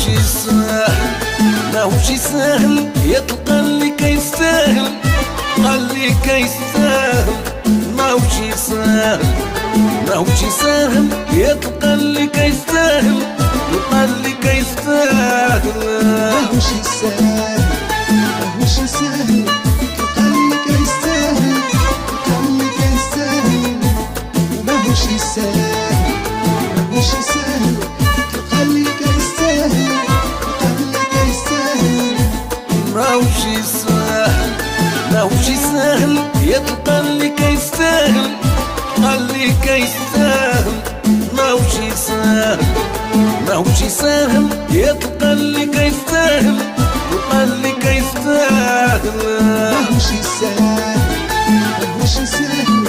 ماهوش سهل ماهوش سهل يتلقى اللي كيستاهل اللي كيستاهل ماهوش سهل ماهوش سهل يتلقى اللي كيستاهل يلقى اللي كيستاهل ماهوش سهل ماهوش سهل يلقى اللي كيستاهل يلقى اللي كيستاهل ماهوش سهل ماهوش سهل يلقى اللي كيستاهل يلقى اللي كيستاهل ماهوش سهل ماهوش سهل يتلقى اللي كيستاهل اللي كيستاهل ماهوش سهل ماهوش سهل يتلقى اللي كيستاهل يلقى اللي كيستاهل ماهوش سهل ماهوش سهل